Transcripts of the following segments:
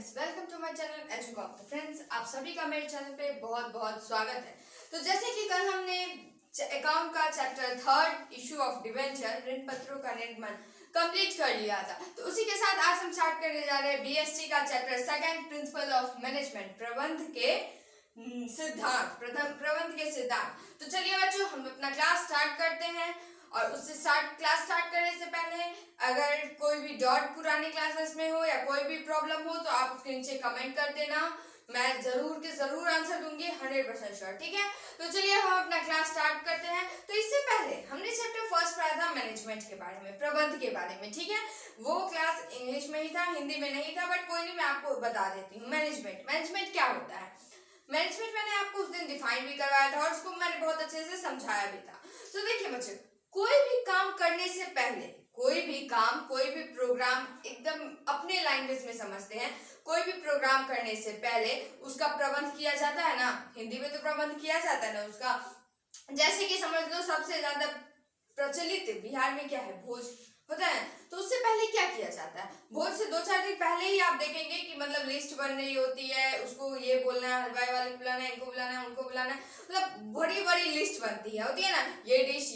Friends, welcome to my channel Educop. तो friends, आप सभी का मेरे चैनल पे बहुत बहुत स्वागत है। तो जैसे कि कल हमने अकाउंट का चैप्टर 3 इशू ऑफ डिवेंचर ऋण पत्रों का निर्गमन कंप्लीट कर लिया था, तो उसी के साथ आज हम स्टार्ट करने जा रहे हैं बीएसटी का चैप्टर 2 प्रिंसिपल ऑफ मैनेजमेंट प्रबंध के सिद्धांत। प्रबंध के सिद्धांत। तो चलिए बच्चों, हम अपना क्लास स्टार्ट करते हैं। और उससे क्लास स्टार्ट करने से पहले अगर कोई भी डाउट पुरानी क्लासेस में हो या कोई भी प्रॉब्लम हो तो आप उसके नीचे कमेंट कर देना। मैं जरूर के जरूर आंसर दूंगी, 100% श्योर। ठीक है, तो चलिए हम अपना क्लास स्टार्ट करते हैं। तो इससे पहले हमने चैप्टर फर्स्ट पढ़ा था मैनेजमेंट के बारे में, प्रबंध के बारे में। ठीक है, वो क्लास इंग्लिश में ही था, हिंदी में नहीं था, बट कोई नहीं, मैं आपको बता देती हूँ। मैनेजमेंट क्या होता है। मैनेजमेंट मैंने आपको उस दिन डिफाइन भी करवाया था और उसको मैंने बहुत अच्छे से समझाया भी था। तो देखिए बच्चों, कोई भी काम करने से पहले, कोई भी काम, कोई भी प्रोग्राम एकदम अपने लैंग्वेज में समझते हैं। कोई भी प्रोग्राम करने से पहले उसका प्रबंध किया जाता है ना, हिंदी में तो प्रबंध किया जाता है ना उसका। जैसे कि समझ लो, सबसे ज्यादा प्रचलित बिहार में क्या है, भोज होता है। तो उससे पहले क्या किया जाता है, भोज से 2-4 दिन पहले ही आप देखेंगे कि मतलब लिस्ट बन रही होती है, उसको ये बोलना है, हलवाई वाले को बुलाना है, इनको बुलाना है, उनको बुलाना है, मतलब बड़ी बड़ी लिस्ट बनती है, होती है ना, ये डिश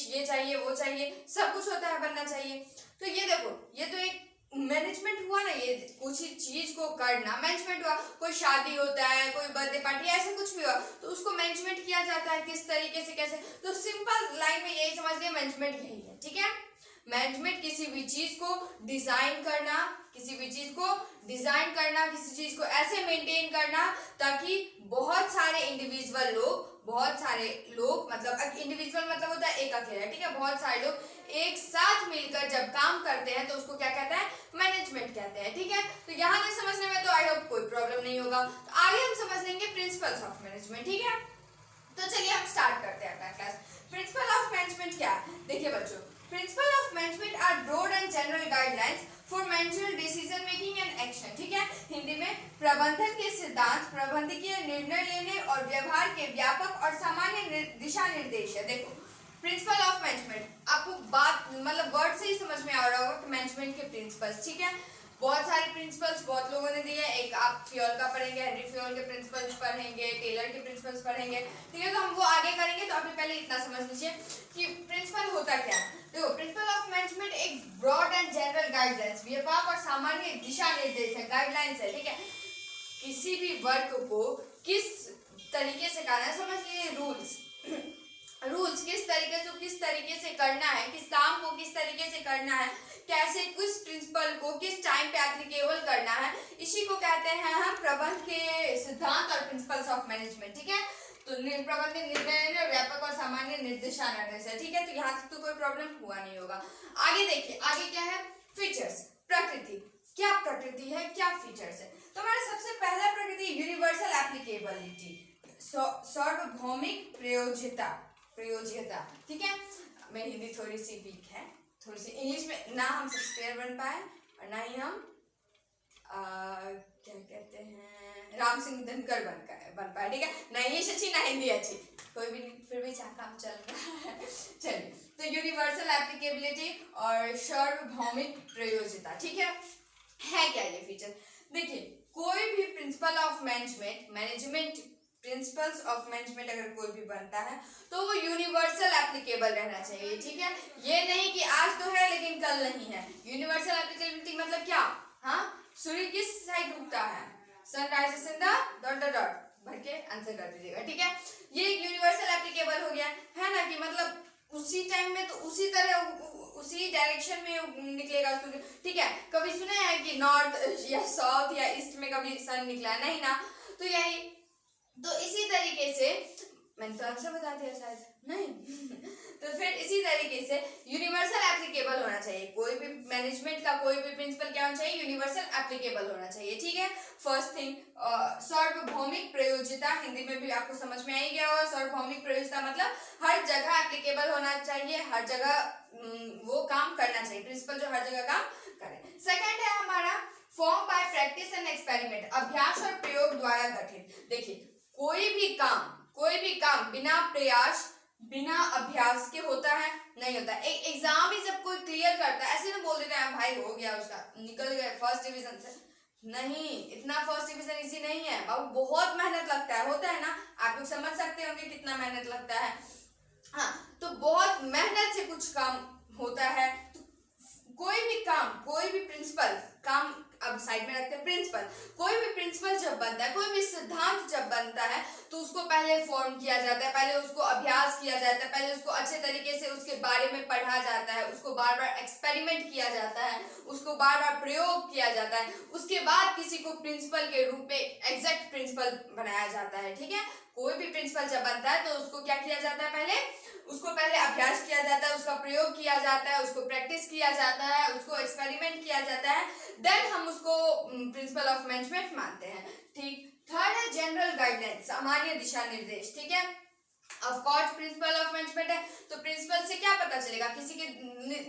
ये चाहिए, वो चाहिए, सब कुछ होता है, बनना चाहिए। तो ये देखो, ये तो एक मैनेजमेंट हुआ ना, ये कुछ चीज को करना मैनेजमेंट हुआ। कोई शादी होता है, कोई बर्थडे पार्टी, ऐसा कुछ भी हुआ तो उसको मैनेजमेंट किया जाता है, किस तरीके से, कैसे। तो सिंपल लाइन में यही समझ लिया, मैनेजमेंट यही है। ठीक है, मैनेजमेंट किसी भी चीज को डिजाइन करना, किसी चीज को ऐसे मेंटेन करना ताकि बहुत सारे लोग मतलब इंडिविजुअल मतलब होता है एक अकेला। ठीक है, बहुत सारे लोग एक साथ मिलकर जब काम करते हैं तो उसको क्या कहते हैं, मैनेजमेंट कहते हैं। ठीक है, तो यहाँ तक समझने में तो आई होप कोई प्रॉब्लम नहीं होगा। तो आगे हम समझ लेंगे प्रिंसिपल्स ऑफ मैनेजमेंट। ठीक है, तो चलिए हम स्टार्ट करते हैं अपना क्लास। प्रिंसिपल ऑफ मैनेजमेंट क्या है, देखिए बच्चों, principle of management are broad and general guidelines for managerial decision making and action. ठीक है, हिंदी में प्रबंधन के सिद्धांत, प्रबंधकीय निर्णय लेने और व्यवहार के व्यापक और सामान्य दिशा निर्देश है। देखो, प्रिंसिपल ऑफ मैनेजमेंट, आपको बात मतलब वर्ड से ही समझ में आ रहा होगा कि मैनेजमेंट के प्रिंसिपल्स। ठीक है, बहुत सारे प्रिंसिपल्स बहुत लोगों ने दिए। एक आप फ्यूल का पढ़ेंगे, हेनरी फ्यूल के प्रिंसिपल्स पढ़ेंगे, टेलर के प्रिंसिपल्स पढ़ेंगे। ठीक है, तो हम वो आगे करेंगे। तो अभी पहले इतना समझ लीजिए कि प्रिंसिपल होता क्या है। देखो, प्रिंसिपल ऑफ मैनेजमेंट एक ब्रॉड एंड जनरल गाइडलाइंस, व्यापक और सामान्य दिशा निर्देश है, गाइडलाइंस है। ठीक है, किसी भी वर्क को किस तरीके से करना है, समझिए रूल्स किस तरीके से करना है, किस काम को किस तरीके से करना है, कैसे किस प्रिंसिपल को किस टाइम पे एप्लीकेबल करना है, इसी को कहते हैं हम प्रबंध के सिद्धांत और प्रिंसिपल्स ऑफ मैनेजमेंट। ठीक है, तो प्रबंध निर्णय व्यापक और सामान्य निर्देशा निर्देश है। ठीक है, तो यहाँ तक तो कोई प्रॉब्लम हुआ नहीं होगा। आगे देखिए, आगे क्या है, फीचर्स, प्रकृति। क्या प्रकृति है, क्या फीचर्स है। तो हमारा सबसे पहला प्रकृति यूनिवर्सल एप्लीकेबिलिटी, सार्वभौमिक प्रयोज्यता। ठीक है, मेरी हिंदी थोड़ी सी वीक है, थोड़ी सी इंग्लिश में ना हम शेक्सपियर बन पाए और ना ही हम क्या कहते हैं, राम सिंह दिनकर बन पाए। ठीक है, ना इंग्लिश अच्छी ना हिंदी अच्छी, कोई भी नहीं, फिर भी काम चल रहा है। चलिए, तो यूनिवर्सल एप्लीकेबिलिटी और सार्वभौमिक प्रयोज्यता। ठीक है क्या ये फीचर। देखिए, कोई भी principal of management principles of management अगर कोई भी बनता है तो वो यूनिवर्सल एप्लीकेबल रहना चाहिए। ठीक है, ये नहीं कि आज तो है लेकिन कल नहीं है। यूनिवर्सल एप्लीकेबिलिटी मतलब क्या, हाँ, सूर्य किस साइड उगता है, sun rises in the dot भर के आंसर कर दीजिएगा। ठीक है, ये यूनिवर्सल एप्लीकेबल हो गया है ना, कि मतलब उसी टाइम में तो उसी तरह उसी डायरेक्शन में निकलेगा सूर्य। ठीक है, कभी सुने हैं कि नॉर्थ या साउथ या ईस्ट में कभी सन निकला, नहीं ना। तो यही, तो इसी तरीके से मैंने तो आंसर बता दिया शायद, नहीं तो फिर इसी तरीके से यूनिवर्सल एप्लीकेबल होना चाहिए। कोई भी मैनेजमेंट का कोई भी प्रिंसिपल क्या होना चाहिए, यूनिवर्सल एप्लीकेबल होना चाहिए। ठीक है, फर्स्ट थिंग, सार्वभौमिक प्रयोज्यता, हिंदी में भी आपको समझ में आ ही गया होगा। सार्वभौमिक प्रयोज्यता मतलब हर जगह एप्लीकेबल होना चाहिए, हर जगह वो काम करना चाहिए, प्रिंसिपल जो हर जगह काम करे। सेकंड है हमारा form by practice and experiment, अभ्यास और प्रयोग द्वारा गठित। देखिए, कोई भी काम बिना प्रयास बिना अभ्यास के होता है, नहीं होता। एक एग्जाम ही जब कोई क्लियर करता है, ऐसे ना बोल देता है भाई हो गया उसका, निकल गए फर्स्ट डिवीजन से, नहीं, इतना फर्स्ट डिवीजन इजी नहीं है बाबू, बहुत मेहनत लगता है, होता है ना, आप लोग समझ सकते होंगे कितना मेहनत लगता है। हाँ, तो बहुत मेहनत से कुछ काम होता है। तो कोई भी काम, कोई भी प्रिंसिपल काम, अब साइड में रखते हैं प्रिंसिपल, कोई भी प्रिंसिपल जब बनता है, कोई भी सिद्धांत जब बनता है, तो उसको पहले फॉर्म किया जाता है, पहले उसको अभ्यास किया जाता है, पहले उसको अच्छे तरीके से उसके बारे में पढ़ा जाता है, उसको बार बार एक्सपेरिमेंट किया जाता है, उसको बार बार प्रयोग किया जाता है, उसके बाद किसी को प्रिंसिपल के रूप में एग्जैक्ट प्रिंसिपल बनाया जाता है। ठीक है, कोई भी प्रिंसिपल जब बनता है तो उसको क्या किया जाता है, पहले अभ्यास किया जाता है, उसका प्रयोग किया जाता है, उसको प्रैक्टिस किया जाता है, उसको एक्सपेरिमेंट किया जाता है, देन हम उसको प्रिंसिपल ऑफ मैनेजमेंट मानते हैं। ठीक, थर्ड है जनरल गाइडलाइंस, सामान्य दिशा निर्देश। ठीक है, of course principal of management है तो प्रिंसिपल से क्या पता चलेगा, किसी के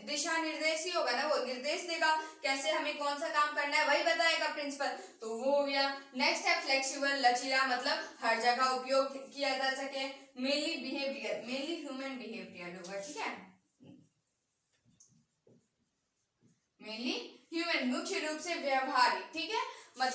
दिशा निर्देश ही होगा ना, वो निर्देश देगा कैसे हमें कौन सा काम करना है, वही बताएगा प्रिंसिपल, तो वो हो गया। नेक्स्ट है फ्लेक्सिबल, लचीला, मतलब हर जगह उपयोग किया जा सके। Mainly behaviour, mainly human behaviour होगा। ठीक है, मेनली ह्यूमन, मुख्य रूप से व्यवहारिक। ठीक है, मतलब